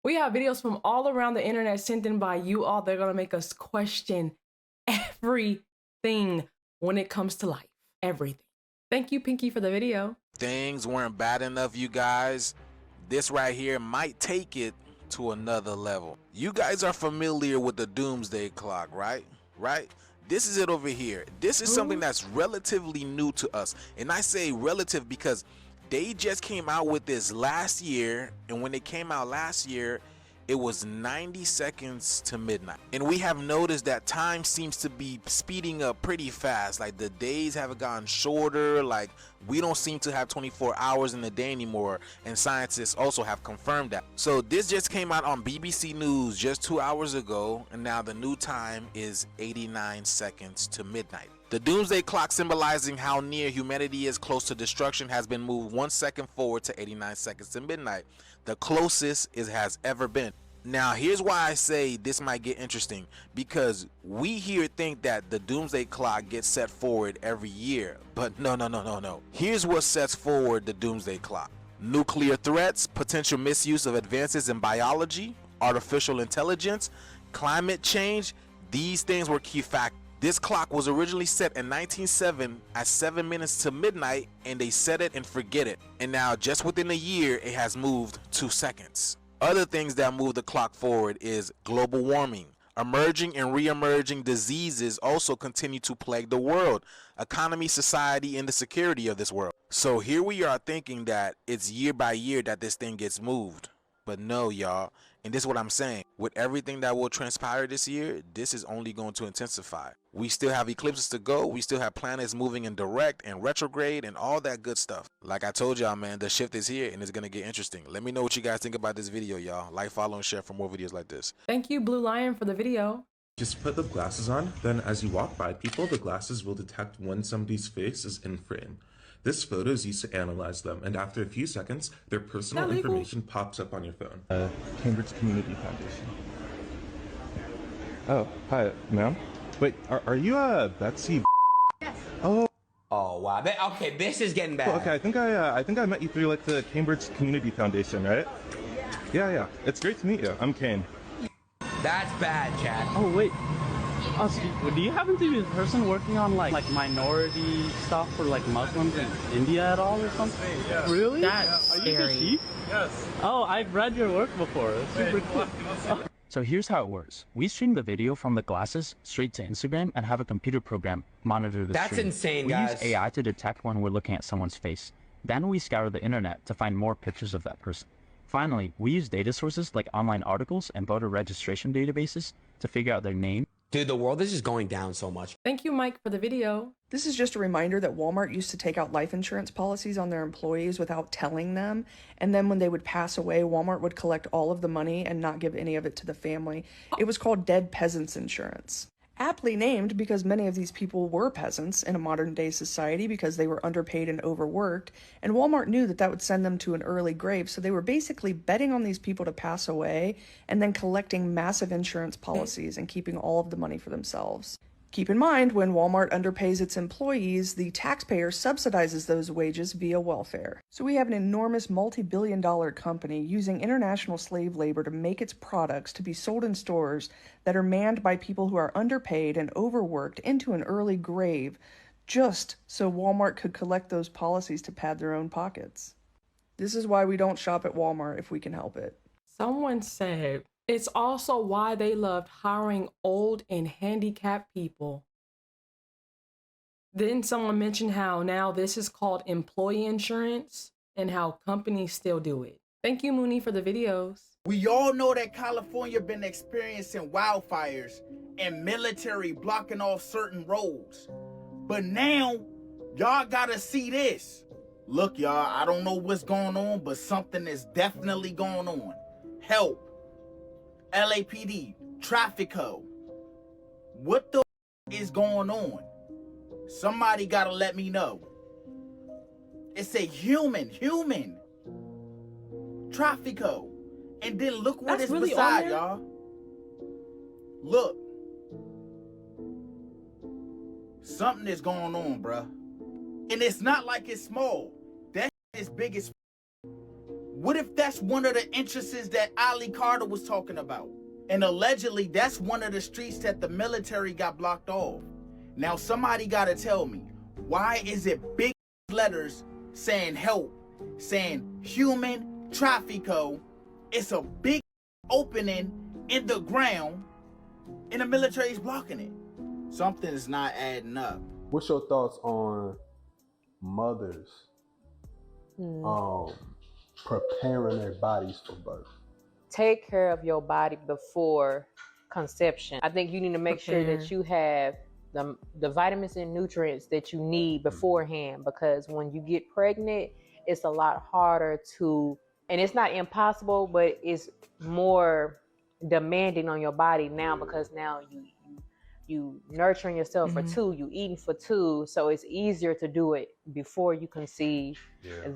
We have videos from all around the internet sent in by you all. They're gonna make us question everything when it comes to life. Everything. Thank you, Pinky, for the video. Things weren't bad enough, you guys. This right here might take it to another level. You guys are familiar with the doomsday clock, right? This is it over here. This is something that's relatively new to us. And I say relative because they just came out with this last year, and when it came out last year, it was 90 seconds to midnight. And we have noticed that time seems to be speeding up pretty fast. Like the days have gotten shorter. Like we don't seem to have 24 hours in a day anymore. And scientists also have confirmed that. So this just came out on BBC News just 2 hours ago. And now the new time is 89 seconds to midnight. The doomsday clock, symbolizing how near humanity is close to destruction, has been moved 1 second forward to 89 seconds to midnight, the closest it has ever been. Now here's why I say this might get interesting, because we here think that the doomsday clock gets set forward every year, but no. Here's what sets forward the doomsday clock: nuclear threats, potential misuse of advances in biology, artificial intelligence, climate change. These things were key factors. This clock was originally set in 1907 at 7 minutes to midnight, and they set it and forget it. And now just within a year, it has moved 2 seconds. Other things that move the clock forward is global warming. Emerging and re-emerging diseases also continue to plague the world, economy, society, and the security of this world. So here we are thinking that it's year by year that this thing gets moved. But no, y'all, and this is what I'm saying, with everything that will transpire this year, this is only going to intensify. We still have eclipses to go, we still have planets moving in direct and retrograde and all that good stuff. Like I told y'all, man, the shift is here and it's gonna get interesting. Let me know what you guys think about this video, y'all. Like, follow, and share for more videos like this. Thank you, Blue Lion, for the video. Just put the glasses on, then as you walk by people, the glasses will detect when somebody's face is in frame. This photo is used to analyze them, and after a few seconds, their personal information pops up on your phone. Cambridge Community Foundation. Oh, hi, ma'am. Wait, are you Betsy? Yes. Oh. Oh wow. Okay, this is getting bad. Oh, okay, I think I met you through like the Cambridge Community Foundation, right? Yeah. It's great to meet you. I'm Kane. That's bad, Chad. Oh wait. So do you happen to be the person working on like minority stuff for like Muslims in India at all or something? Yeah. Really? That's Are you scary. Kashif? Yes. Oh, I've read your work before. It's super cool. So here's how it works. We stream the video from the glasses straight to Instagram and have a computer program monitor the That's stream. insane, we guys. use AI to detect when we're looking at someone's face. Then we scour the internet to find more pictures of that person. Finally, we use data sources like online articles and voter registration databases to figure out their name. Dude, the world is just going down so much. Thank you, Mike, for the video. This is just a reminder that Walmart used to take out life insurance policies on their employees without telling them, and then when they would pass away, Walmart would collect all of the money and not give any of it to the family. It was called Dead Peasants Insurance. Aptly named because many of these people were peasants in a modern-day society because they were underpaid and overworked, and Walmart knew that that would send them to an early grave, so they were basically betting on these people to pass away and then collecting massive insurance policies and keeping all of the money for themselves. Keep in mind, when Walmart underpays its employees, the taxpayer subsidizes those wages via welfare. So we have an enormous multi-billion-dollar company using international slave labor to make its products to be sold in stores that are manned by people who are underpaid and overworked into an early grave, just so Walmart could collect those policies to pad their own pockets. This is why we don't shop at Walmart if we can help it. Someone said, it's also why they loved hiring old and handicapped people. Then someone mentioned how now this is called employee insurance and how companies still do it. Thank you, Mooney, for the videos. We all know that California been experiencing wildfires and military blocking off certain roads. But now, y'all gotta see this. Look, y'all, I don't know what's going on, but something is definitely going on. Help. LAPD, Traffico. What the is going on? Somebody gotta let me know. It's a human. Traffico. And then look what it's really beside, y'all. Look. Something is going on, bruh. And it's not like it's small. That is big as What if that's one of the entrances that Ali Carter was talking about? And allegedly, that's one of the streets that the military got blocked off. Now, somebody gotta tell me, why is it big letters saying help, saying human traffico? It's a big opening in the ground, and the military's blocking it. Something's not adding up. What's your thoughts on mothers preparing their bodies for birth? Take care of your body before conception. I think you need to make sure that you have the vitamins and nutrients that you need beforehand, because when you get pregnant, it's a lot harder to, and it's not impossible, but it's more demanding on your body now, because now you nurturing yourself for two, you eating for two, so it's easier to do it before you conceive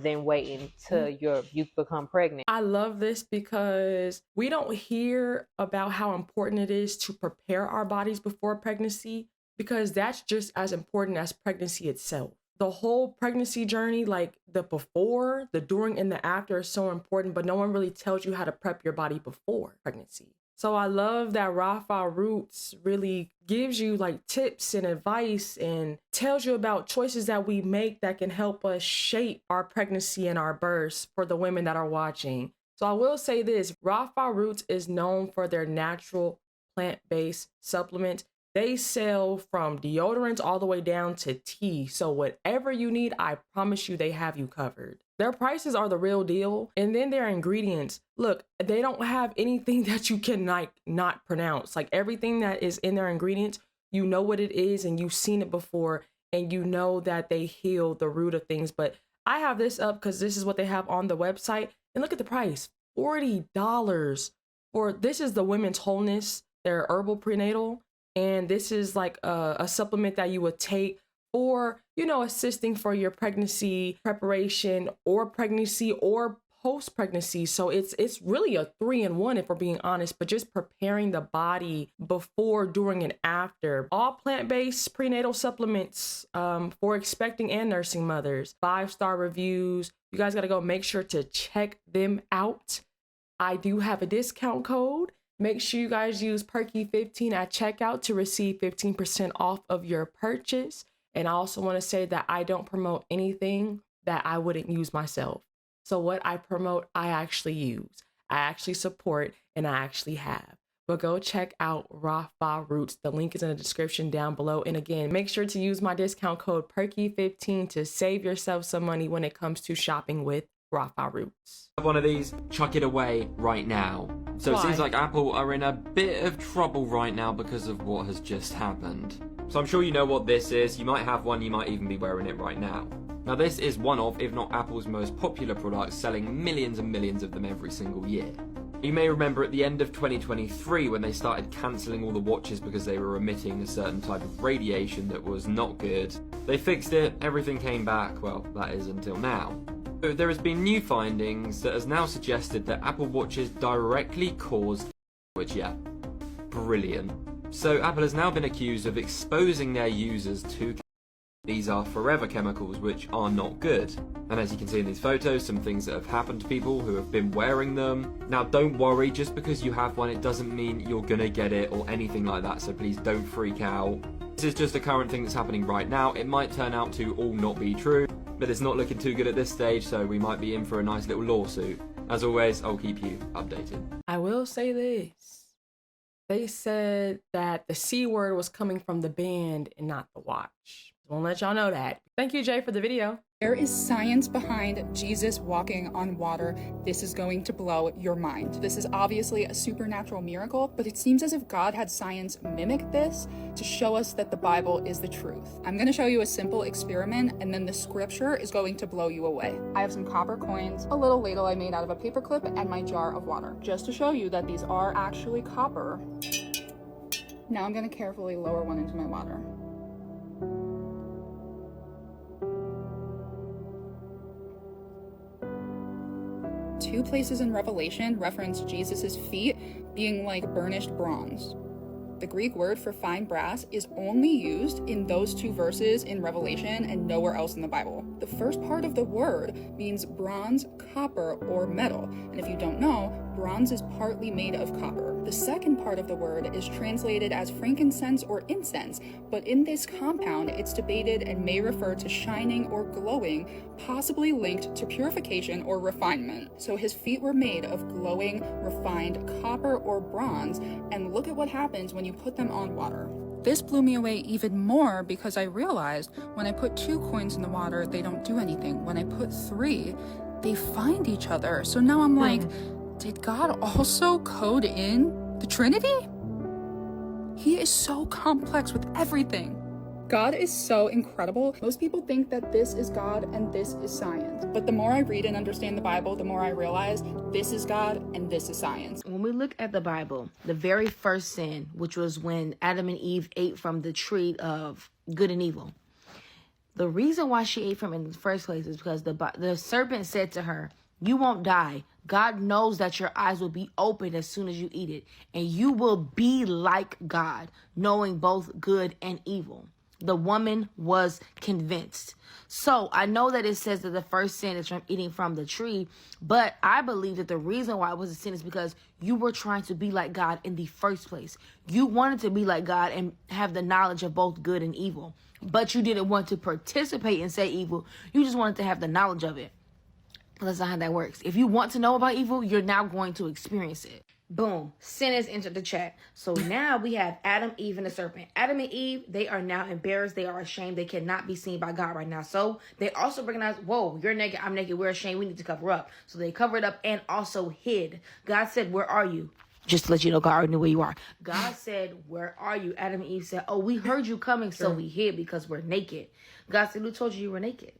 than waiting till you become pregnant. I love this because we don't hear about how important it is to prepare our bodies before pregnancy, because that's just as important as pregnancy itself. The whole pregnancy journey, like the before, the during, and the after, is so important, but no one really tells you how to prep your body before pregnancy. So I love that Rapha Roots really gives you like tips and advice and tells you about choices that we make that can help us shape our pregnancy and our births for the women that are watching. So I will say this, Rapha Roots is known for their natural plant-based supplements. They sell from deodorants all the way down to tea. So whatever you need, I promise you they have you covered. Their prices are the real deal. And then their ingredients, look, they don't have anything that you can not pronounce. Like everything that is in their ingredients, you know what it is and you've seen it before, and you know that they heal the root of things. But I have this up because this is what they have on the website. And look at the price, $40 for, this is the Women's Wholeness, their herbal prenatal. And this is like a supplement that you would take for, you know, assisting for your pregnancy preparation or pregnancy or post-pregnancy. So it's really a 3-in-1 if we're being honest, but just preparing the body before, during, and after. All plant-based prenatal supplements for expecting and nursing mothers. 5-star reviews. You guys got to go make sure to check them out. I do have a discount code. Make sure you guys use Perkyy15 at checkout to receive 15% off of your purchase. And I also want to say that I don't promote anything that I wouldn't use myself. So what I promote, I actually use. I actually support, and I actually have. But go check out Rapha Roots. The link is in the description down below. And again, make sure to use my discount code Perkyy15 to save yourself some money when it comes to shopping with Rapha Roots. One of these, chuck it away right now. So Why? It seems like Apple are in a bit of trouble right now because of what has just happened. So I'm sure you know what this is. You might have one, you might even be wearing it right now. Now this is one of, if not Apple's most popular products, selling millions and millions of them every single year. You may remember at the end of 2023 when they started cancelling all the watches because they were emitting a certain type of radiation that was not good. They fixed it, everything came back, well, that is until now. There has been new findings that has now suggested that Apple Watches directly caused, which brilliant. So Apple has now been accused of exposing their users to these are forever chemicals which are not good. And as you can see in these photos, some things that have happened to people who have been wearing them. Now don't worry, just because you have one it doesn't mean you're gonna get it or anything like that, so please don't freak out. This is just a current thing that's happening right now. It might turn out to all not be true, but it's not looking too good at this stage, so we might be in for a nice little lawsuit. As always, I'll keep you updated. I will say this. They said that the C word was coming from the band and not the watch. I want to let y'all know that. Thank you, Jay, for the video. There is science behind Jesus walking on water. This is going to blow your mind. This is obviously a supernatural miracle, but it seems as if God had science mimic this to show us that the Bible is the truth. I'm going to show you a simple experiment, and then the scripture is going to blow you away. I have some copper coins, a little ladle I made out of a paper clip, and my jar of water, just to show you that these are actually copper. Now I'm going to carefully lower one into my water. Two places in Revelation reference Jesus's feet being like burnished bronze. The Greek word for fine brass is only used in those 2 verses in Revelation and nowhere else in the Bible. The first part of the word means bronze, copper, or metal. And if you don't know, bronze is partly made of copper. The second part of the word is translated as frankincense or incense, but in this compound, it's debated and may refer to shining or glowing, possibly linked to purification or refinement. So his feet were made of glowing, refined copper or bronze, and look at what happens when you put them on water. This blew me away even more because I realized when I put 2 coins in the water, they don't do anything. When I put 3, they find each other. So now I'm like, did God also code in the Trinity? He is so complex with everything. God is so incredible. Most people think that this is God and this is science. But the more I read and understand the Bible, the more I realize this is God and this is science. When we look at the Bible, the very first sin, which was when Adam and Eve ate from the tree of good and evil, the reason why she ate from it in the first place is because the serpent said to her, "You won't die. God knows that your eyes will be open as soon as you eat it, and you will be like God, knowing both good and evil." The woman was convinced. So I know that it says that the first sin is from eating from the tree, but I believe that the reason why it was a sin is because you were trying to be like God in the first place. You wanted to be like God and have the knowledge of both good and evil, but you didn't want to participate in say evil. You just wanted to have the knowledge of it. That's not how that works. If you want to know about evil, you're now going to experience it. Boom. Sin has entered the chat. So now we have Adam, Eve, and the serpent. Adam and Eve, they are now embarrassed. They are ashamed. They cannot be seen by God right now. So they also recognize, whoa, you're naked. I'm naked. We're ashamed. We need to cover up. So they covered up and also hid. God said, "Where are you?" Just to let you know, God already knew where you are. God said, "Where are you?" Adam and Eve said, "Oh, we heard you coming, so we hid because we're naked." God said, "Who told you you were naked?"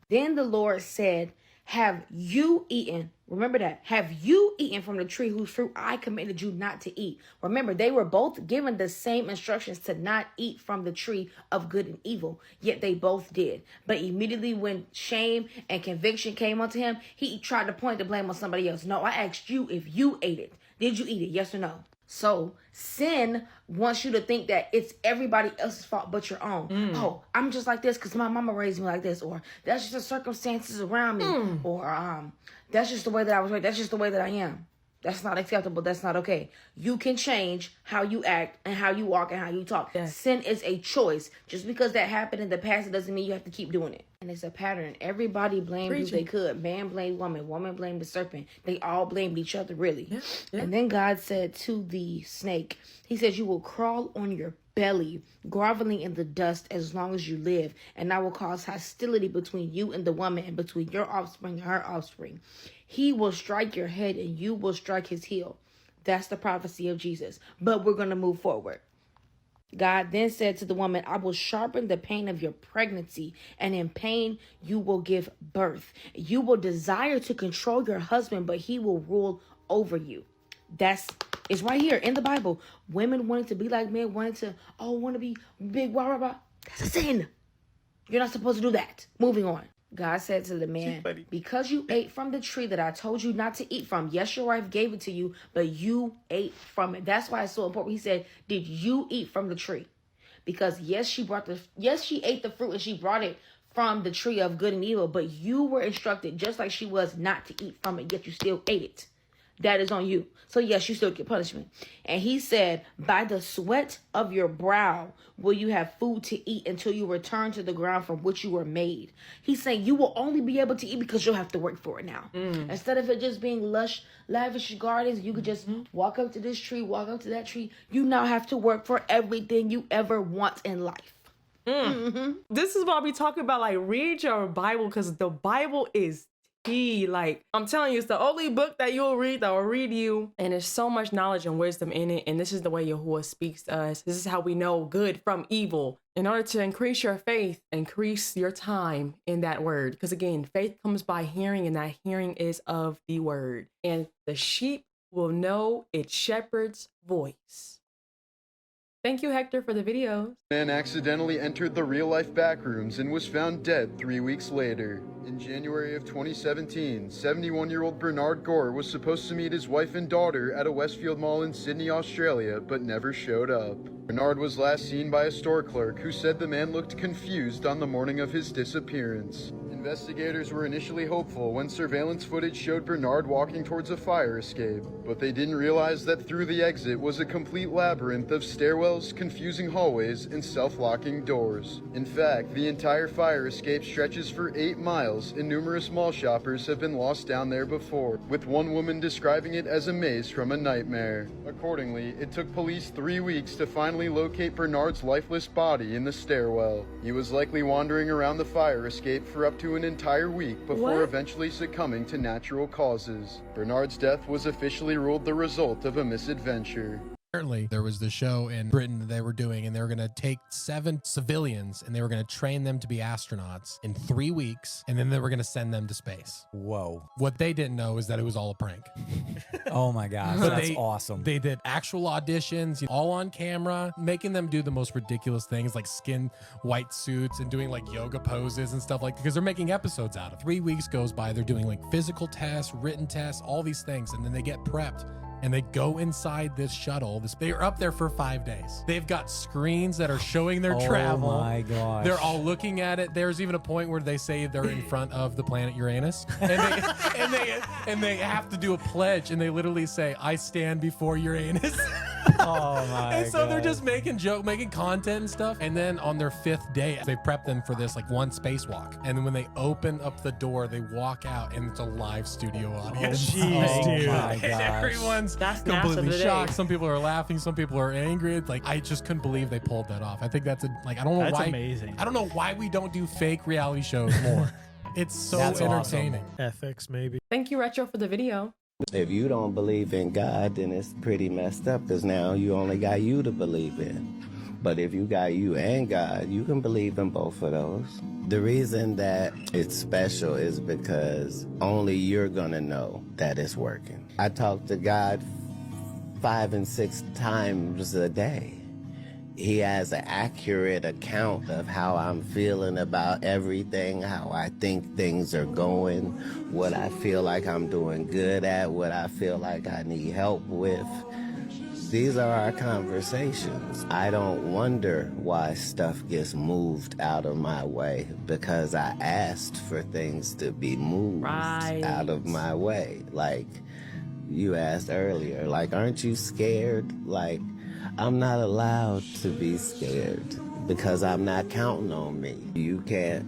Then the Lord said, "Have you eaten?" Remember that. "Have you eaten from the tree whose fruit I commanded you not to eat?" Remember, they were both given the same instructions to not eat from the tree of good and evil, yet they both did. But immediately when shame and conviction came onto him, he tried to point the blame on somebody else. "No, I asked you if you ate it. Did you eat it? Yes or no?" So sin wants you to think that it's everybody else's fault but your own. Oh, I'm just like this because my mama raised me like this, or that's just the circumstances around me, or that's just the way that I was raised. That's just the way that I am. That's not acceptable. That's not okay. You can change how you act and how you walk and how you talk. Yes. Sin is a choice. Just because that happened in the past, it doesn't mean you have to keep doing it. And it's a pattern. Everybody blamed who they could. Man blamed woman. Woman blamed the serpent. They all blamed each other, really. Yeah. And then God said to the snake, he says, "You will crawl on your belly, groveling in the dust as long as you live, and I will cause hostility between you and the woman, and between your offspring and her offspring. He will strike your head and you will strike his heel." That's the prophecy of Jesus. But we're going to move forward. God then said to the woman, "I will sharpen the pain of your pregnancy, and in pain you will give birth. You will desire to control your husband, but he will rule over you." It's right here in the Bible. Women wanted to be like men, want to be big, blah, blah, blah. That's a sin. You're not supposed to do that. Moving on. God said to the man, "Because you ate from the tree that I told you not to eat from, yes, your wife gave it to you, but you ate from it." That's why it's so important. He said, "Did you eat from the tree?" Because yes, she ate the fruit and she brought it from the tree of good and evil, but you were instructed, just like she was, not to eat from it, yet you still ate it. That is on you. So yes, you still get punishment. And he said, "By the sweat of your brow will you have food to eat until you return to the ground from which you were made." He's saying you will only be able to eat because you'll have to work for it now. Instead of it just being lush, lavish gardens, you could just walk up to this tree, walk up to that tree. You now have to work for everything you ever want in life. This is what we talking about. Like, read your Bible, because the Bible is key. Like, I'm telling you, it's the only book that you'll read that will read you. And there's so much knowledge and wisdom in it. And this is the way Yahuwah speaks to us. This is how we know good from evil. In order to increase your faith, increase your time in that word. Because again, faith comes by hearing, and that hearing is of the word. And the sheep will know its shepherd's voice. Thank you, Hector, for the video. Man accidentally entered the real-life backrooms and was found dead 3 weeks later. In January of 2017, 71-year-old Bernard Gore was supposed to meet his wife and daughter at a Westfield mall in Sydney, Australia, but never showed up. Bernard was last seen by a store clerk who said the man looked confused on the morning of his disappearance. Investigators were initially hopeful when surveillance footage showed Bernard walking towards a fire escape, but they didn't realize that through the exit was a complete labyrinth of stairwells, confusing hallways, and self-locking doors. In fact, the entire fire escape stretches for 8 miles, and numerous mall shoppers have been lost down there before, with one woman describing it as a maze from a nightmare. Accordingly, it took police 3 weeks to finally locate Bernard's lifeless body in the stairwell. He was likely wandering around the fire escape for up to an entire week before eventually succumbing to natural causes. Bernard's death was officially ruled the result of a misadventure. Apparently, there was the show in Britain that they were doing, and they were going to take 7 civilians and they were going to train them to be astronauts in 3 weeks, and then they were going to send them to space. Whoa. What they didn't know is that it was all a prank. Oh my gosh, that's awesome. They did actual auditions, all on camera, making them do the most ridiculous things like skin white suits and doing like yoga poses and stuff like that, because they're making episodes out of it. 3 weeks goes by, they're doing like physical tests, written tests, all these things, and then they get prepped. And they go inside this shuttle. They are up there for 5 days. They've got screens that are showing their travel. Oh my gosh. They're all looking at it. There's even a point where they say they're in front of the planet Uranus. And they have to do a pledge. And they literally say, I stand before Uranus. Oh my And so they're God. just making content and stuff. And then on their 5th day, they prep them for this like one spacewalk. And then when they open up the door, they walk out and it's a live studio audience. Jeez, dude. And My gosh. everyone's completely shocked. Some people are laughing. Some people are angry. It's like, I just couldn't believe they pulled that off. I think that's I don't know That's why. amazing. I don't know why we don't do fake reality shows more. It's so That's entertaining. awesome. Ethics, maybe. Thank you, Retro, for the video. If you don't believe in God, then it's pretty messed up, because now you only got you to believe in. But if you got you and God, you can believe in both of those. The reason that it's special is because only you're gonna know that it's working. I talk to God 5 and 6 times a day. He has an accurate account of how I'm feeling about everything, how I think things are going, what I feel like I'm doing good at, what I feel like I need help with. These are our conversations. I don't wonder why stuff gets moved out of my way, because I asked for things to be moved out of my way. Like you asked earlier, like, aren't you scared? Like, I'm not allowed to be scared because I'm not counting on me. You can't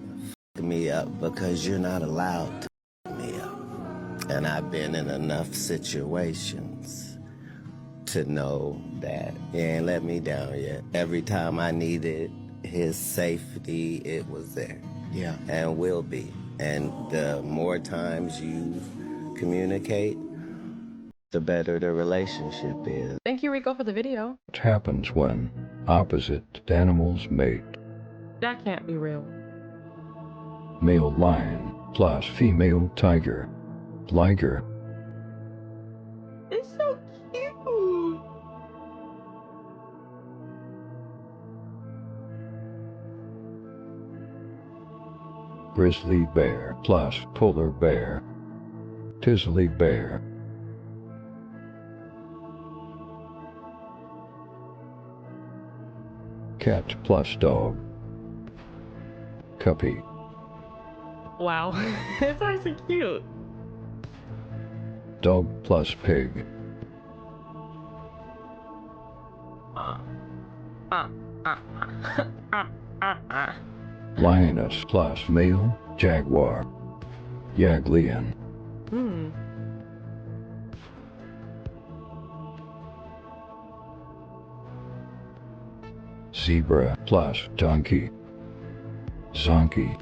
f me up because you're not allowed to f me up. And I've been in enough situations to know that he ain't let me down yet. Every time I needed his safety, it was there. Yeah. And will be. And the more times you communicate, the better the relationship is. Thank you, Rico, for the video. What happens when opposite animals mate? That can't be real. Male lion plus female tiger. Liger. It's so cute. Grizzly bear plus polar bear. Grizzly bear. Cat plus dog. Cuppy. Wow. It's actually cute. Dog plus pig. Lioness plus male jaguar. Yaglian. Zebra plus donkey. Zonkey.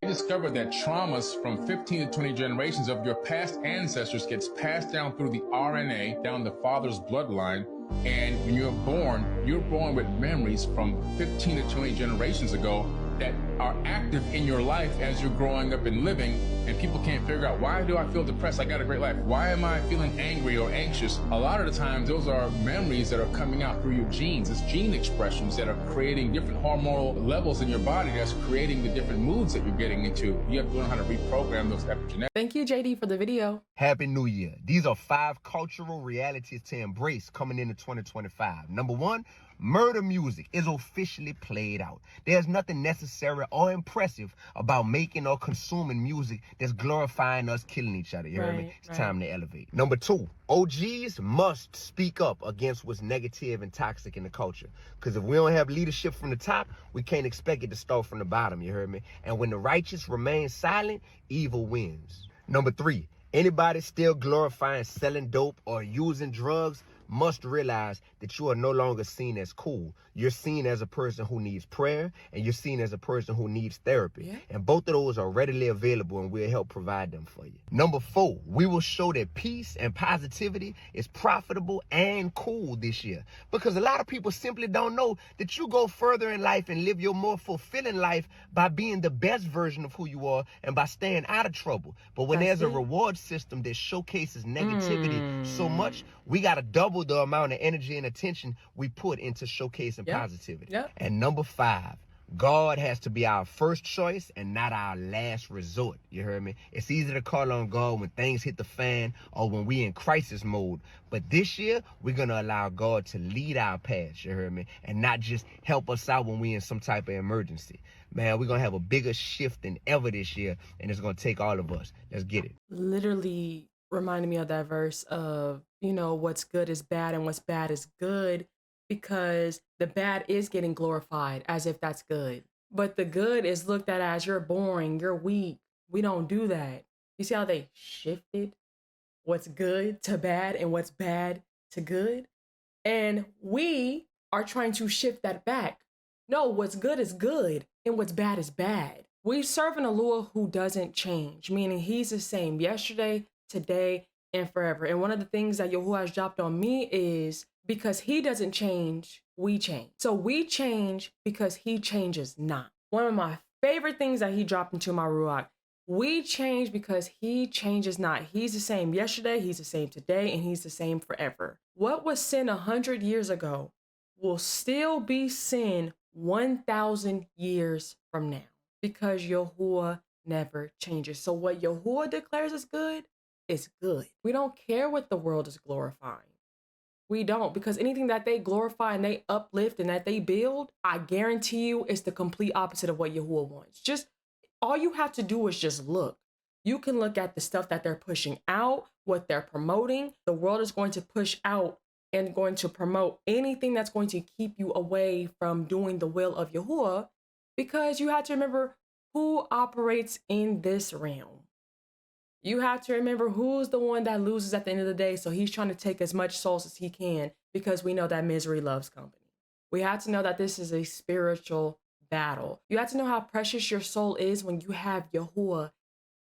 We discovered that traumas from 15 to 20 generations of your past ancestors gets passed down through the RNA, down the father's bloodline, and when you're born with memories from 15 to 20 generations ago that are active in your life as you're growing up and living, and people can't figure out, why do I feel depressed? I got a great life. Why am I feeling angry or anxious? A lot of the times, those are memories that are coming out through your genes. It's gene expressions that are creating different hormonal levels in your body that's creating the different moods that you're getting into. You have to learn how to reprogram those epigenetics. Thank you, JD, for the video. Happy New Year. These are 5 cultural realities to embrace coming into 2025. Number 1, murder music is officially played out. There's nothing necessary or impressive about making or consuming music that's glorifying us killing each other. You heard me? It's time to elevate. Number 2, OGs must speak up against what's negative and toxic in the culture. Because if we don't have leadership from the top, we can't expect it to start from the bottom. You heard me? And when the righteous remain silent, evil wins. Number 3, anybody still glorifying selling dope or using drugs must realize that you are no longer seen as cool. You're seen as a person who needs prayer, and you're seen as a person who needs therapy. Yeah. And both of those are readily available, and we'll help provide them for you. Number 4, we will show that peace and positivity is profitable and cool this year. Because a lot of people simply don't know that you go further in life and live your more fulfilling life by being the best version of who you are and by staying out of trouble. But when there's a reward system that showcases negativity so much, we got to double the amount of energy and attention we put into showcasing positivity. And number 5, God has to be our first choice and not our last resort. You heard me? It's easy to call on God when things hit the fan or when we in crisis mode. But this year, we're going to allow God to lead our paths, you heard me? And not just help us out when we in some type of emergency. Man, we're going to have a bigger shift than ever this year, and it's going to take all of us. Let's get it. Literally reminded me of that verse of, you know, what's good is bad and what's bad is good, because the bad is getting glorified as if that's good. But the good is looked at as you're boring, you're weak. We don't do that. You see how they shifted what's good to bad and what's bad to good? And we are trying to shift that back. No, what's good is good and what's bad is bad. We serve an Alua who doesn't change, meaning he's the same yesterday, today, and forever. And one of the things that Yahuwah has dropped on me is because he doesn't change, we change. So we change because he changes not. One of my favorite things that he dropped into my Ruach, we change because he changes not. He's the same yesterday, he's the same today, and he's the same forever. What was sin 100 years ago will still be sin 1,000 years from now, because Yahuwah never changes. So what Yahuwah declares is good, is good. We don't care what the world is glorifying. We don't, because anything that they glorify and they uplift and that they build, I guarantee you it's the complete opposite of what Yahuwah wants. Just all you have to do is just look. You can look at the stuff that they're pushing out, what they're promoting. The world is going to push out and going to promote anything that's going to keep you away from doing the will of Yahuwah, because you have to remember who operates in this realm. You have to remember who's the one that loses at the end of the day. So he's trying to take as much souls as he can, because we know that misery loves company. We have to know that this is a spiritual battle. You have to know how precious your soul is when you have Yahuwah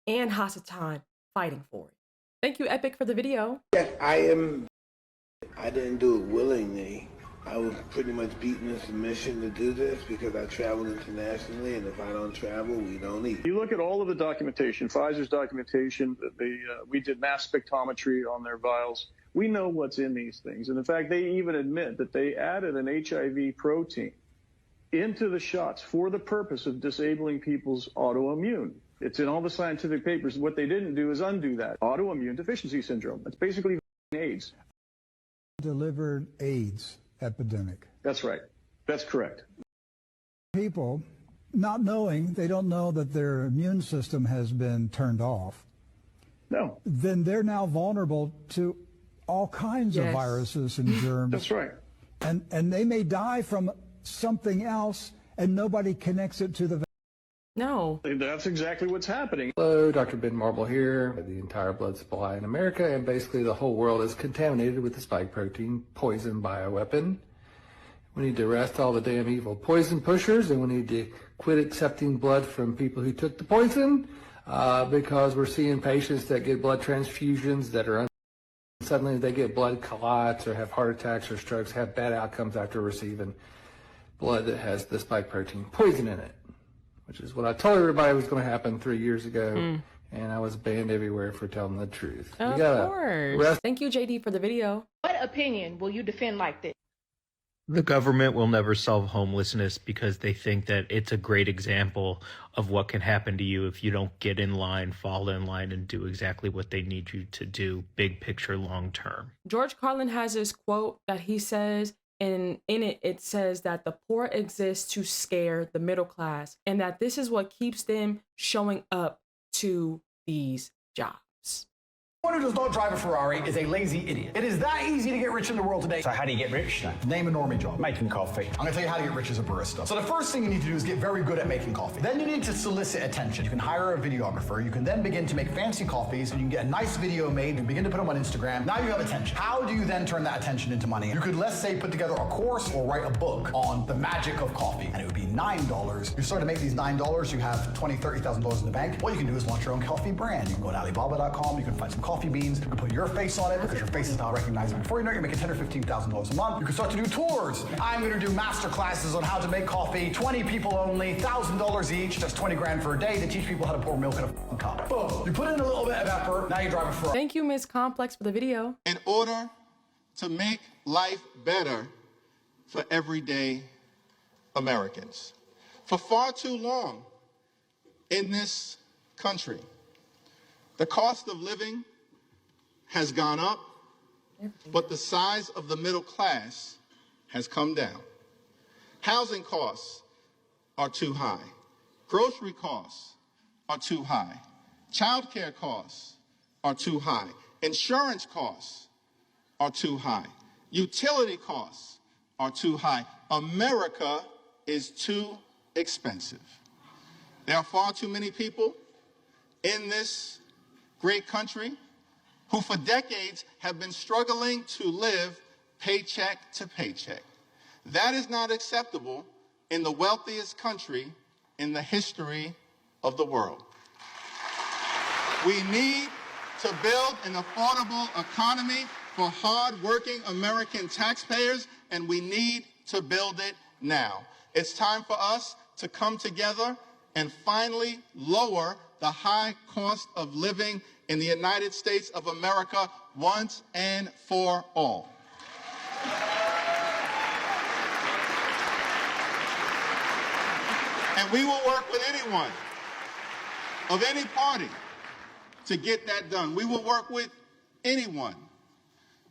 and Hasatan fighting for it. Thank you, Epic, for the video. Yes, I didn't do it willingly. I was pretty much beaten in submission to do this because I traveled internationally, and if I don't travel, we don't eat. You look at all of the documentation, Pfizer's documentation, we did mass spectrometry on their vials. We know what's in these things. And in fact, they even admit that they added an HIV protein into the shots for the purpose of disabling people's autoimmune. It's in all the scientific papers. What they didn't do is undo that. Autoimmune deficiency syndrome. It's basically AIDS. Delivered AIDS epidemic. That's right. That's correct. People not knowing, they don't know that their immune system has been turned off. No. Then they're now vulnerable to all kinds of viruses and germs. That's right. And they may die from something else and nobody connects it to the No. That's exactly what's happening. Hello, Dr. Ben Marble here. The entire blood supply in America and basically the whole world is contaminated with the spike protein poison bioweapon. We need to arrest all the damn evil poison pushers, and we need to quit accepting blood from people who took the poison because we're seeing patients that get blood transfusions that are suddenly they get blood clots or have heart attacks or strokes, have bad outcomes after receiving blood that has the spike protein poison in it. which is what I told everybody was going to happen 3 years ago. And I was banned everywhere for telling the truth. Of course. Thank you, JD, for the video. What opinion will you defend like this? The government will never solve homelessness because they think that it's a great example of what can happen to you if you don't get in line, fall in line, and do exactly what they need you to do, big picture, long term. George Carlin has this quote that he says, and in it, it says that the poor exist to scare the middle class, and that this is what keeps them showing up to these jobs. Anyone who does not drive a Ferrari is a lazy idiot. It is that easy to get rich in the world today. So how do you get rich? Name a normie job. Making coffee. I'm gonna tell you how to get rich as a barista. So the first thing you need to do is get very good at making coffee. Then you need to solicit attention. You can hire a videographer. You can then begin to make fancy coffees, and you can get a nice video made and begin to put them on Instagram. Now you have attention. How do you then turn that attention into money? You could, let's say, put together a course or write a book on the magic of coffee, and it would be $9. You start to make these $9, you have $20,000, $30,000 in the bank. What you can do is launch your own coffee brand. You can go to Alibaba.com, you can find some coffee beans, you can put your face on it because your face is now recognized. Before you know it, you're making $10,000 or $15,000 a month. You can start to do tours. I'm going to do master classes on how to make coffee. 20 people only, $1,000 each. That's 20 grand for a day to teach people how to pour milk in a cup. Boom. You put in a little bit of effort. Now you drive a Ferrari. Thank you, Ms. Complex, for the video. In order to make life better for everyday Americans, for far too long in this country, the cost of living has gone up, but the size of the middle class has come down. Housing costs are too high. Grocery costs are too high. Childcare costs are too high. Insurance costs are too high. Utility costs are too high. America is too expensive. There are far too many people in this great country who for decades have been struggling to live paycheck to paycheck. That is not acceptable in the wealthiest country in the history of the world. We need to build an affordable economy for hard-working American taxpayers, and we need to build it now. It's time for us to come together and finally lower the high cost of living in the United States of America once and for all. And we will work with anyone of any party to get that done. We will work with anyone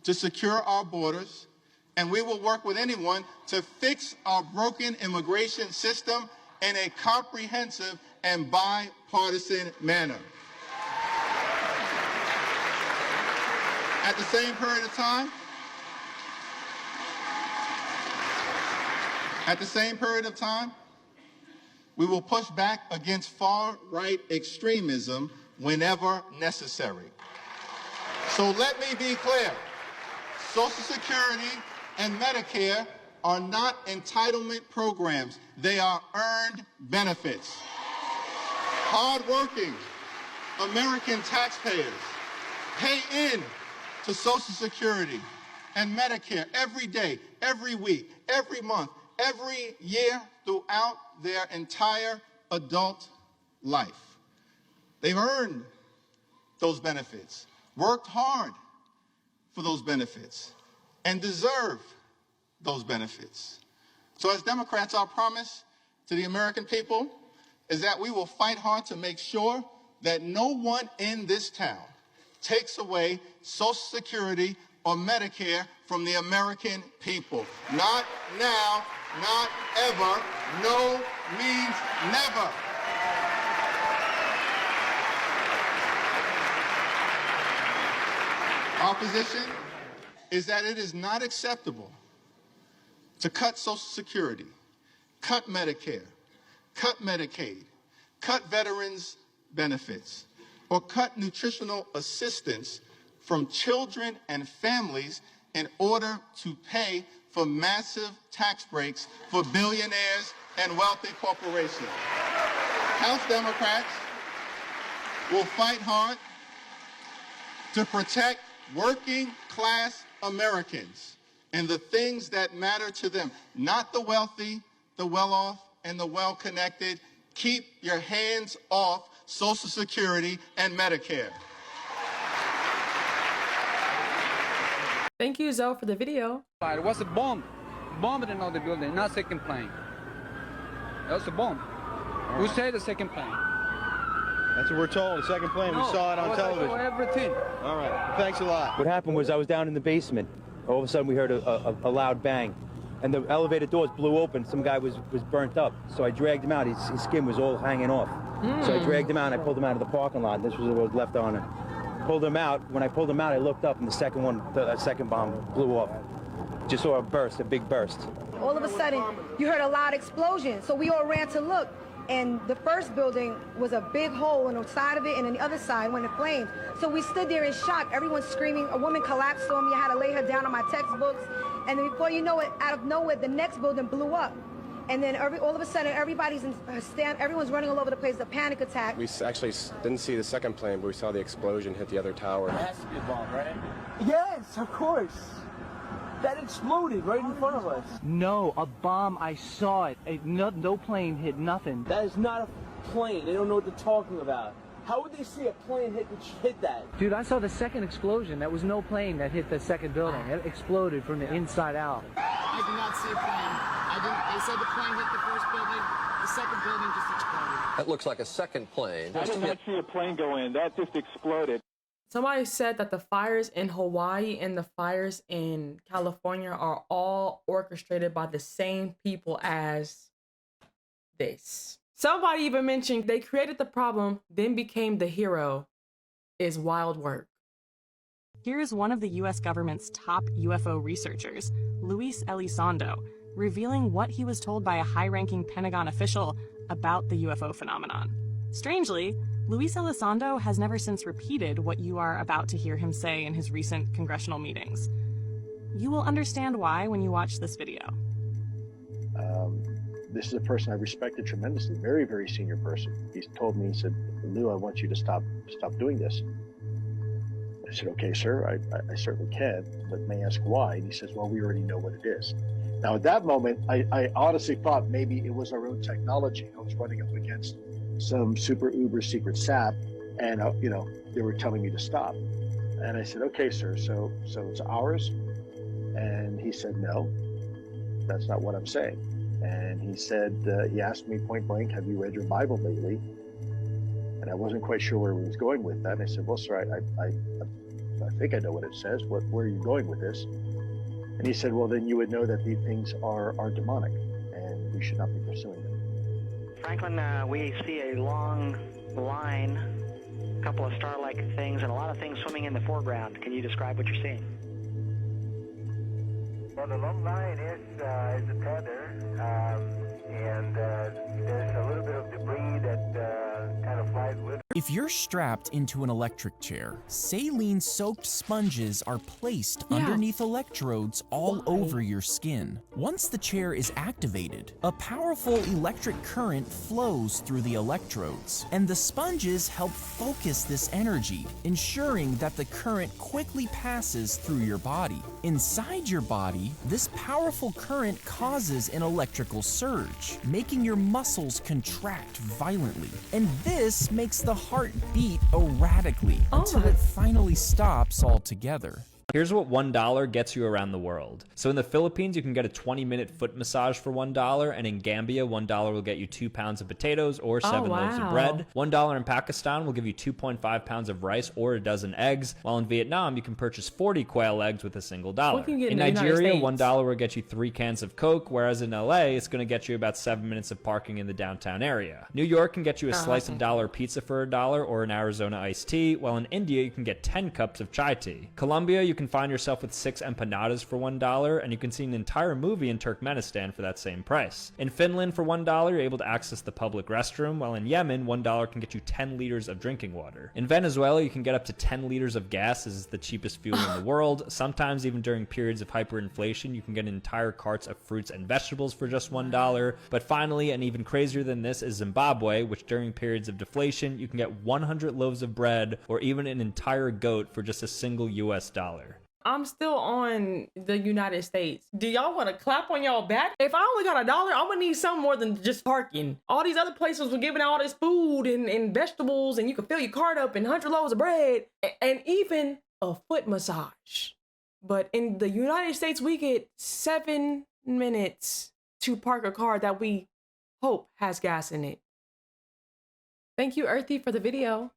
to secure our borders, and we will work with anyone to fix our broken immigration system in a comprehensive and bipartisan manner. At the same period of time, we will push back against far-right extremism whenever necessary. So let me be clear. Social Security and Medicare are not entitlement programs. They are earned benefits. Hard-working American taxpayers pay in to Social Security and Medicare every day, every week, every month, every year throughout their entire adult life. They've earned those benefits, worked hard for those benefits, and deserve those benefits. So as Democrats, our promise to the American people is that we will fight hard to make sure that no one in this town takes away Social Security or Medicare from the American people. Not now, not ever. No means never. Our position is that it is not acceptable to cut Social Security, cut Medicare, cut Medicaid, cut veterans' benefits, or cut nutritional assistance from children and families in order to pay for massive tax breaks for billionaires and wealthy corporations. House Democrats will fight hard to protect working class Americans and the things that matter to them, not the wealthy, the well-off, and the well-connected, Keep your hands off Social Security and Medicare. Thank you, Zoe, for the video. It was a bomb. Bombed in the building, not second plane. That was a bomb. Who said the second plane? That's what we're told, the second plane. We saw it on television. Everything. All right, thanks a lot. What happened was I was down in the basement. All of a sudden we heard a loud bang. And the elevator doors blew open. Some guy was burnt up. So I dragged him out. His skin was all hanging off. So I dragged him out and I pulled him out of the parking lot. This was what was left on it. Pulled him out. When I pulled him out, I looked up and the second bomb blew off. Just saw a burst, a big burst. All of a sudden, you heard a loud explosion. So we all ran to look. And the first building was a big hole on the side of it, and on the other side went in flames. So we stood there in shock, everyone screaming. A woman collapsed on me. I had to lay her down on my textbooks. And then before you know it, out of nowhere, the next building blew up. And then all of a sudden, everyone's running all over the place, a panic attack. We actually didn't see the second plane, but we saw the explosion hit the other tower. It has to be a bomb, right? Yes, of course. That exploded right in front of us. No, a bomb. I saw it. No plane hit nothing. That is not a plane. They don't know what they're talking about. How would they see a plane hit that? Dude, I saw the second explosion. That was no plane that hit the second building. It exploded from the inside out. I did not see a plane. They said the plane hit the first building. The second building just exploded. That looks like a second plane. I did not see a plane go in. That just exploded. Somebody said that the fires in Hawaii and the fires in California are all orchestrated by the same people as this. Somebody even mentioned they created the problem, then became the hero. Is wild work. Here's one of the US government's top UFO researchers, Luis Elizondo, revealing what he was told by a high-ranking Pentagon official about the UFO phenomenon. Strangely, Luis Elizondo has never since repeated what you are about to hear him say in his recent congressional meetings. You will understand why when you watch this video. This is a person I respected tremendously, very, very senior person. He's told me, he said, Lou, I want you to stop doing this. I said, okay, sir, I certainly can, but may I ask why? And he says, well, we already know what it is. Now, at that moment, I honestly thought maybe it was our own technology. I was running up against some super uber secret sap, and they were telling me to stop. And I said, okay, sir, so it's ours? And he said, no, that's not what I'm saying. And he said, he asked me point blank, have you read your Bible lately? And I wasn't quite sure where he was going with that. And I said, well, sir, I think I know what it says. Where are you going with this? And he said, well, then you would know that these things are demonic and we should not be pursuing them. Franklin, we see a long line, a couple of star-like things, and a lot of things swimming in the foreground. Can you describe what you're seeing? Well, the long line is a tether, and there's a little bit of debris that kind of flies with it. If you're strapped into an electric chair, saline-soaked sponges are placed underneath electrodes all over your skin. Once the chair is activated, a powerful electric current flows through the electrodes, and the sponges help focus this energy, ensuring that the current quickly passes through your body. Inside your body, this powerful current causes an electrical surge, making your muscles contract violently. And this makes the heart beat erratically until it finally stops altogether. Here's what $1 gets you around the world. So in the Philippines, you can get a 20-minute foot massage for $1, and in Gambia, $1 will get you 2 pounds of potatoes or 7 loaves of bread. $1 in Pakistan will give you 2.5 pounds of rice or a dozen eggs, while in Vietnam, you can purchase 40 quail eggs with a single dollar. In Nigeria, $1 will get you 3 cans of Coke, whereas in LA, it's going to get you about 7 minutes of parking in the downtown area. New York can get you a slice of dollar pizza for $1 or an Arizona iced tea, while in India, you can get 10 cups of chai tea. Colombia, you can find yourself with 6 empanadas for $1, and you can see an entire movie in Turkmenistan for that same price. In Finland, for $1, you're able to access the public restroom, while in Yemen, $1 can get you 10 liters of drinking water. In Venezuela, you can get up to 10 liters of gas, as is the cheapest fuel in the world. Sometimes, even during periods of hyperinflation, you can get entire carts of fruits and vegetables for just $1. But finally, and even crazier than this, is Zimbabwe, which during periods of deflation, you can get 100 loaves of bread or even an entire goat for just a single US dollar. I'm still on the United States. Do y'all want to clap on y'all back? If I only got $1, I'm gonna need something more than just parking. All these other places were giving out all this food and vegetables, and you can fill your cart up and 100 loaves of bread, and even a foot massage. But in the United States, we get 7 minutes to park a car that we hope has gas in it. Thank you, Earthy, for the video.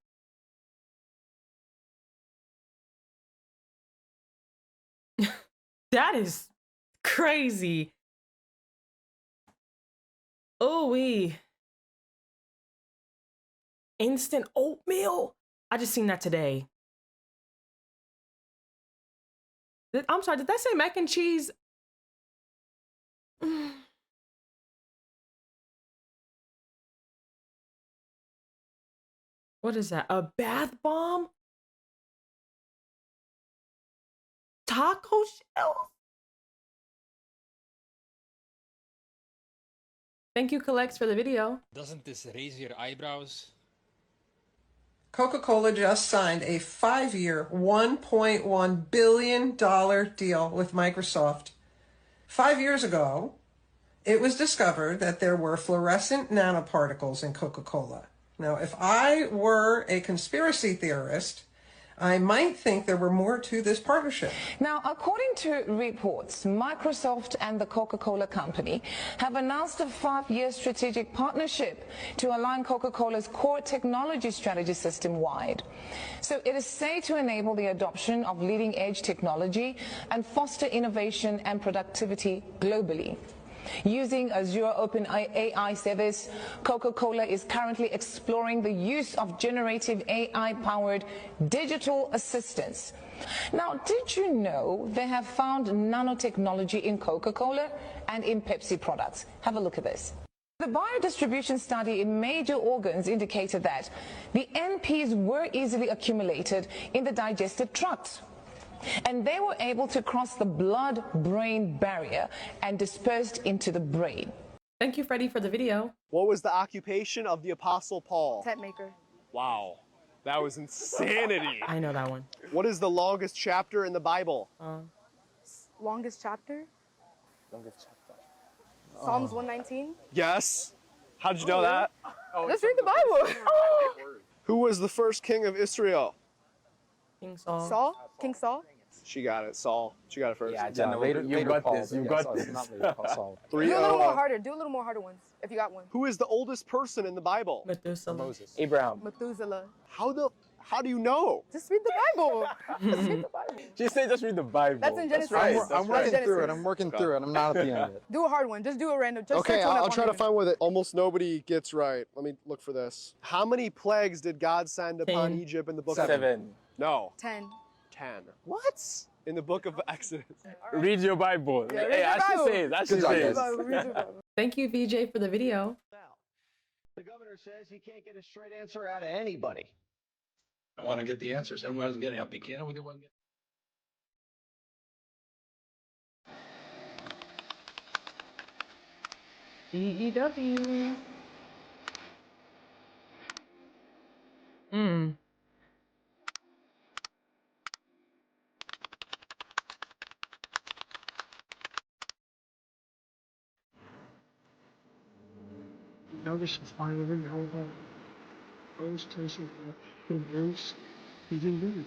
That is crazy. Ooh-wee. Instant oatmeal? I just seen that today. I'm sorry, did that say mac and cheese? What is that? A bath bomb? Taco shells? Thank you, Collex, for the video. Doesn't this raise your eyebrows? Coca-Cola just signed a 5-year, $1.1 billion deal with Microsoft. 5 years ago, it was discovered that there were fluorescent nanoparticles in Coca-Cola. Now, if I were a conspiracy theorist, I might think there were more to this partnership. Now, according to reports, Microsoft and the Coca-Cola Company have announced a 5-year strategic partnership to align Coca-Cola's core technology strategy system-wide. So it is said to enable the adoption of leading-edge technology and foster innovation and productivity globally. Using Azure OpenAI service, Coca-Cola is currently exploring the use of generative AI-powered digital assistants. Now, did you know they have found nanotechnology in Coca-Cola and in Pepsi products? Have a look at this. The biodistribution study in major organs indicated that the NPs were easily accumulated in the digestive tract, and they were able to cross the blood-brain barrier and dispersed into the brain. Thank you, Freddie, for the video. What was the occupation of the Apostle Paul? Tent maker. Wow, that was insanity. I know that one. What is the longest chapter in the Bible? Longest chapter? Longest chapter. Psalms 119. Yes. How did you know that? Let's read the Bible. Who was the first king of Israel? King Saul. Saul? King Saul? She got it, Saul. She got it first. Yeah, Jenna, you got this. You got this. Do a little more harder. Do a little more harder ones, if you got one. Who is the oldest person in the Bible? Methuselah. Moses. Abraham. Methuselah. How do you know? Just read the Bible. Just read the Bible. She said just read the Bible. That's in Genesis. Right. I'm working through it. I'm working through it. I'm not at the end yet. Do a hard one. Just do a random. Just Okay, search one I'll up try on to the find one that almost nobody gets right. Let me look for this. How many plagues did God send upon 10. Egypt in the book 7. No. 10. 10. What? In the book of Exodus. Read your Bible. Yeah, Hey, as she says, as she says. Thank you, VJ, for the video. The governor says he can't get a straight answer out of anybody. I want to get the answers. Everyone's getting up. You can't. Everyone get. DEW. Notice the fire in the whole Rose station in Bruce. He didn't do it.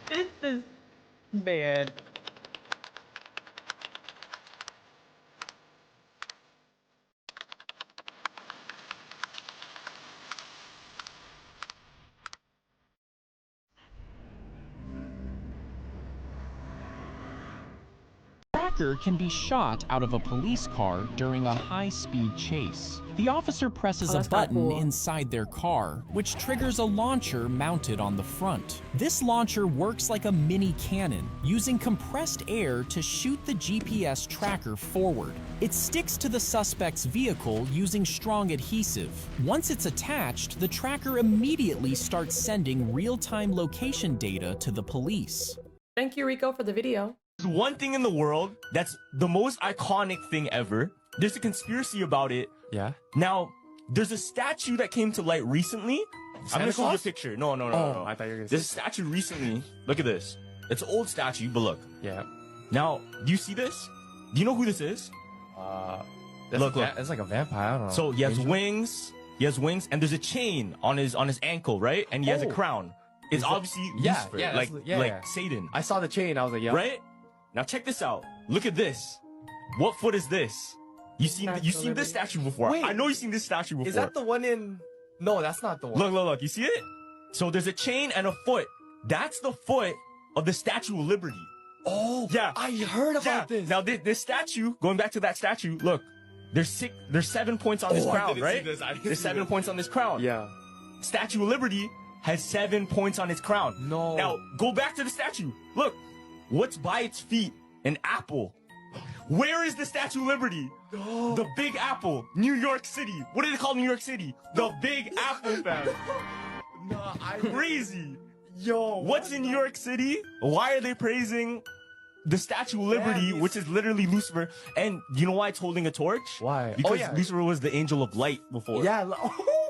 This is bad. Tracker can be shot out of a police car during a high-speed chase. The officer presses a button inside their car, which triggers a launcher mounted on the front. This launcher works like a mini cannon, using compressed air to shoot the GPS tracker forward. It sticks to the suspect's vehicle using strong adhesive. Once it's attached, the tracker immediately starts sending real-time location data to the police. Thank you, Rico, for the video. There's one thing in the world that's the most iconic thing ever. There's a conspiracy about it. Yeah? Now, there's a statue that came to light recently I'm gonna show you a Claus? picture. No. I thought you were gonna This say statue recently. Look at this. It's an old statue, but look. Yeah. Now, do you see this? Do you know who this is? Look. It's like a vampire. I don't know. So he has Angel? wings. He has wings, and there's a chain on his ankle, right? And he has a crown. It's obviously Lucifer, like Satan. I saw the chain. I was like, yeah. Right? Now check this out. Look at this. What foot is this? You seen this statue before? Wait. I know you've seen this statue before. Is that the one in? No, that's not the one. Look. You see it? So there's a chain and a foot. That's the foot of the Statue of Liberty. Oh, yeah. I heard about this. Now this statue, going back to that statue, look. There's 7 points on this crown, right? There's 7 points on this crown. Yeah. Statue of Liberty has 7 points on its crown. No. Now go back to the statue. Look, what's by its feet? An apple. Where is the Statue of Liberty? No. The Big Apple, New York City. What do they call New York City? The Big Apple, fam. No, Crazy. Yo. What's in New York City? Why are they praising the Statue of Liberty, which is literally Lucifer? And you know why it's holding a torch? Why? Because Lucifer was the angel of light before. Yeah.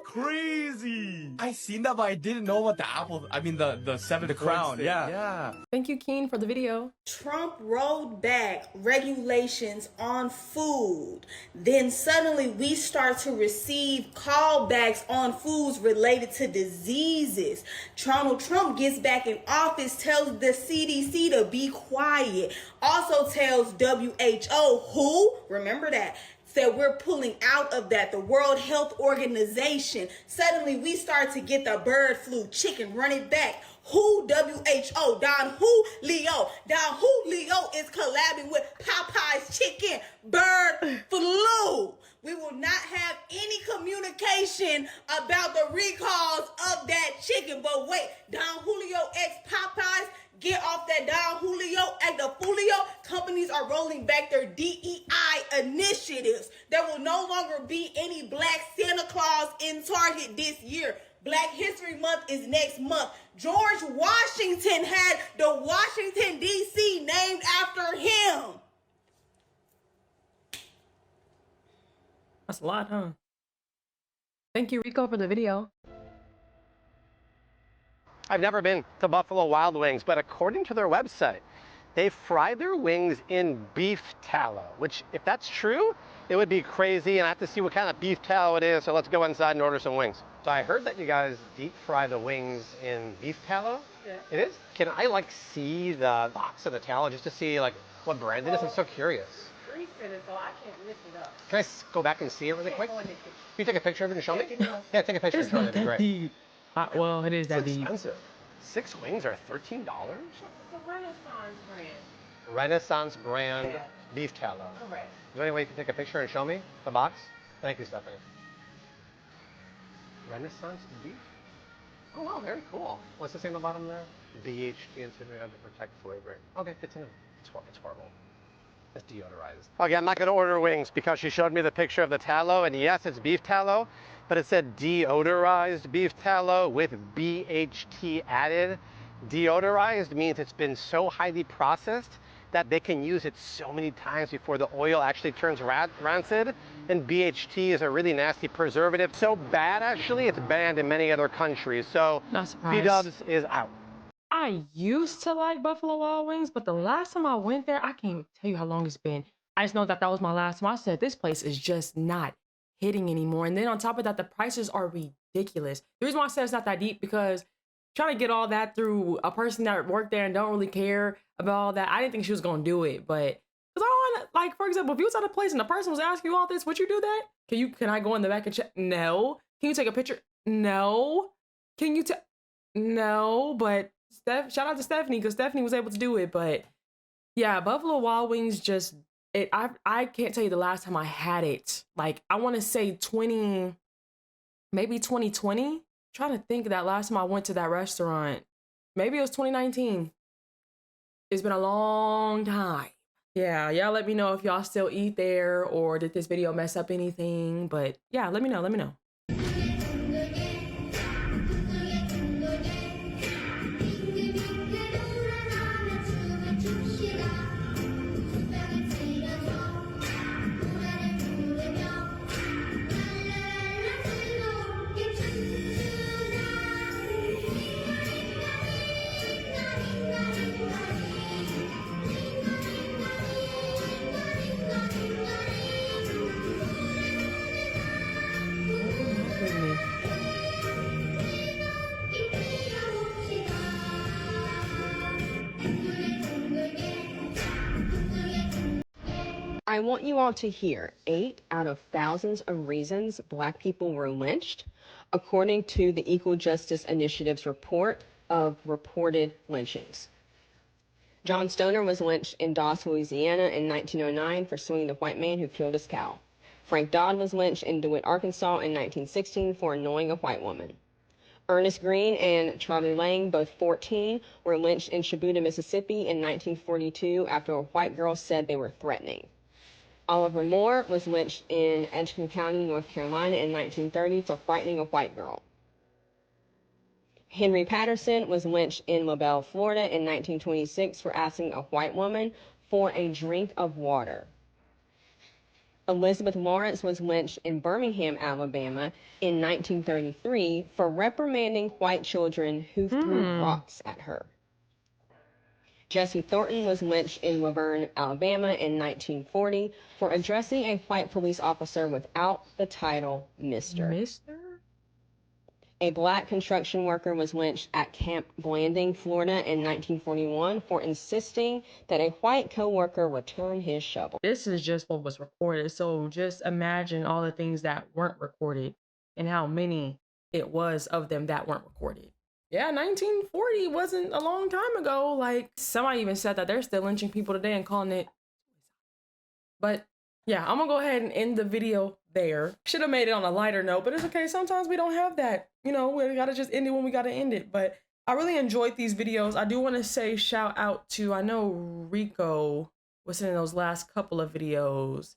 Crazy. I seen that, but I didn't know what the apple. I mean, the seven. The crown. Yeah. Yeah. Thank you, Keen, for the video. Trump rolled back regulations on food. Then suddenly we start to receive callbacks on foods related to diseases. Donald Trump gets back in office, tells the CDC to be quiet. Also tells WHO, who, remember that, said we're pulling out of that, the World Health Organization. Suddenly we start to get the bird flu, chicken, run it back. Who? WHO. Don Julio. Don Julio is collabing with Popeye's chicken, bird flu. We will not have any communication about the recalls of that chicken. But wait, Don Julio ex Popeyes, get off that Don Julio and the Fulio. Companies are rolling back their DEI initiatives. There will no longer be any Black Santa Claus in Target this year. Black History Month is next month. George Washington had the Washington, D.C. named after him. That's a lot, huh? Thank you, Rico, for the video. I've never been to Buffalo Wild Wings, but according to their website, they fry their wings in beef tallow, which, if that's true, it would be crazy, and I have to see what kind of beef tallow it is, so let's go inside and order some wings. So I heard that you guys deep fry the wings in beef tallow. Yeah. It is? Can I, like, see the box of the tallow just to see, like, what brand it is? I'm so curious. Grease in it, so I can't lift it up. Can I go back and see it really quick? Can you take a picture of it and show me? Yeah, take a picture and show me. That'd be great. Deep. Well, it is that It's deep. expensive. 6 wings are $13? It's a Renaissance brand. Renaissance brand beef tallow. Correct. Is there any way you can take a picture and show me the box? Thank you, Stephanie. Renaissance beef? Oh, wow, very cool. What's the thing on the bottom there? BHT intended to protect flavor. Okay, good to know. It's horrible. It's deodorized. Okay, I'm not going to order wings because she showed me the picture of the tallow, and yes, it's beef tallow, but it said deodorized beef tallow with BHT added. Deodorized means it's been so highly processed that they can use it so many times before the oil actually turns rancid. And BHT is a really nasty preservative. So bad, actually, it's banned in many other countries. So Not surprised. B-dubs is out. I used to like Buffalo Wild Wings, but the last time I went there, I can't tell you how long it's been. I just know that was my last time. I said, this place is just not hitting anymore. And then on top of that, the prices are ridiculous. The reason why I said it's not that deep, because trying to get all that through a person that worked there and don't really care about all that, I didn't think she was going to do it. But, because I want to, like, for example, if you was at a place and the person was asking you all this, would you do that? Can I go in the back and check? No. Can you take a picture? No. Can you No, but shout out to Stephanie, because Stephanie was able to do it. But yeah, Buffalo Wild Wings just, I can't tell you the last time I had it. Like, I want to say maybe 2020. Trying to think of that last time I went to that restaurant. Maybe it was 2019. It's been a long time. Yeah, y'all let me know if y'all still eat there, or did this video mess up anything? But yeah, let me know. I want you all to hear 8 out of thousands of reasons Black people were lynched, according to the Equal Justice Initiative's report of reported lynchings. John Stoner was lynched in Doss, Louisiana in 1909 for swinging the white man who killed his cow. Frank Dodd was lynched in DeWitt, Arkansas in 1916 for annoying a white woman. Ernest Green and Charlie Lang, both 14, were lynched in Shibuya, Mississippi in 1942 after a white girl said they were threatening. Oliver Moore was lynched in Edgecombe County, North Carolina in 1930 for frightening a white girl. Henry Patterson was lynched in LaBelle, Florida in 1926 for asking a white woman for a drink of water. Elizabeth Lawrence was lynched in Birmingham, Alabama in 1933 for reprimanding white children who threw rocks at her. Jesse Thornton was lynched in Laverne, Alabama in 1940 for addressing a white police officer without the title Mr. Mr.? A Black construction worker was lynched at Camp Blanding, Florida in 1941 for insisting that a white co-worker return his shovel. This is just what was recorded, so just imagine all the things that weren't recorded and how many it was of them that weren't recorded. Yeah, 1940 wasn't a long time ago. Like, somebody even said that they're still lynching people today and calling it. But yeah, I'm gonna go ahead and end the video there. Should have made it on a lighter note, but it's okay. Sometimes we don't have that. You know, we gotta just end it when we gotta end it. But I really enjoyed these videos. I do want to say shout out to, I know Rico was in those last couple of videos.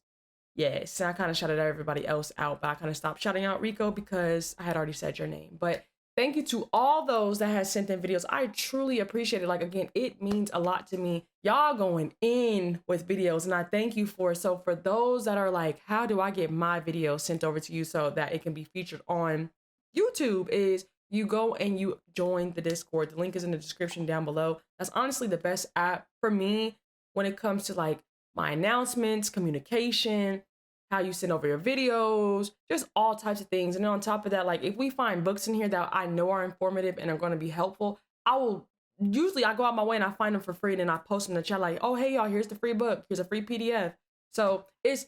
Yes, I kind of shouted everybody else out, but I kind of stopped shouting out Rico because I had already said your name. But thank you to all those that have sent in videos. I truly appreciate it. Like, again, it means a lot to me. Y'all going in with videos, and I thank you for it. So for those that are like, how do I get my video sent over to you so that it can be featured on YouTube, is you go and you join the Discord. The link is in the description down below. That's honestly the best app for me when it comes to like my announcements, communication, how you send over your videos, just all types of things. And then on top of that, like if we find books in here that I know are informative and are going to be helpful, I go out my way and I find them for free, and then I post them in the chat like, oh, hey y'all, here's the free book, here's a free PDF. So it's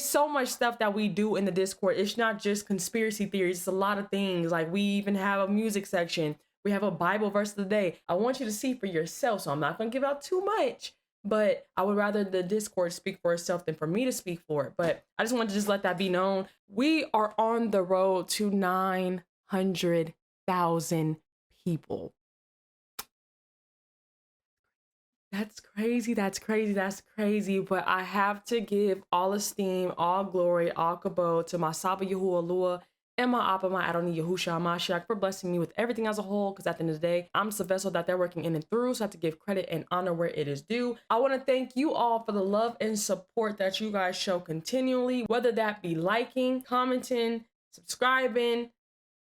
so much stuff that we do in the Discord. It's not just conspiracy theories, it's a lot of things. Like we even have a music section. We have a Bible verse of the day. I want you to see for yourself, so I'm not going to give out too much. But I would rather the Discord speak for itself than for me to speak for it. But I just wanted to just let that be known. We are on the road to 900,000 people. That's crazy. That's crazy. That's crazy. But I have to give all esteem, all glory, all kabod to my Saba Yahuwah and my Appa, my Adonai Yahusha Mashiach, for blessing me with everything as a whole, because at the end of the day, I'm just a vessel that they're working in and through, so I have to give credit and honor where it is due. I want to thank you all for the love and support that you guys show continually, whether that be liking, commenting, subscribing,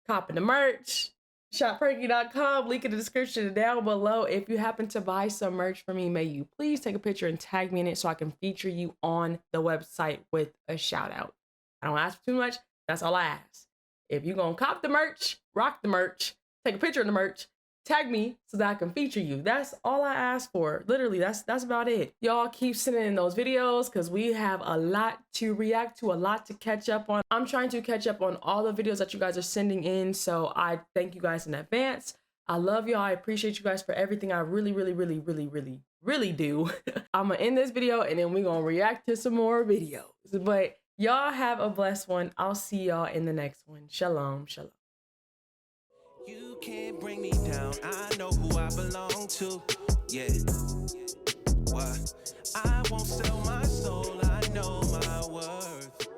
copping the merch, shopperkyy.com, link in the description down below. If you happen to buy some merch for me, may you please take a picture and tag me in it so I can feature you on the website with a shout out. I don't ask for too much. That's all I ask. If you're going to cop the merch, rock the merch, take a picture of the merch, tag me so that I can feature you. That's all I ask for. Literally, that's about it. Y'all keep sending in those videos because we have a lot to react to, a lot to catch up on. I'm trying to catch up on all the videos that you guys are sending in, so I thank you guys in advance. I love y'all. I appreciate you guys for everything. I really, really, really, really, really, really do. I'm going to end this video and then we're going to react to some more videos. But y'all have a blessed one. I'll see y'all in the next one. Shalom, shalom. You can't bring me down. I know who I belong to. Yeah. What? I won't sell my soul. I know my worth.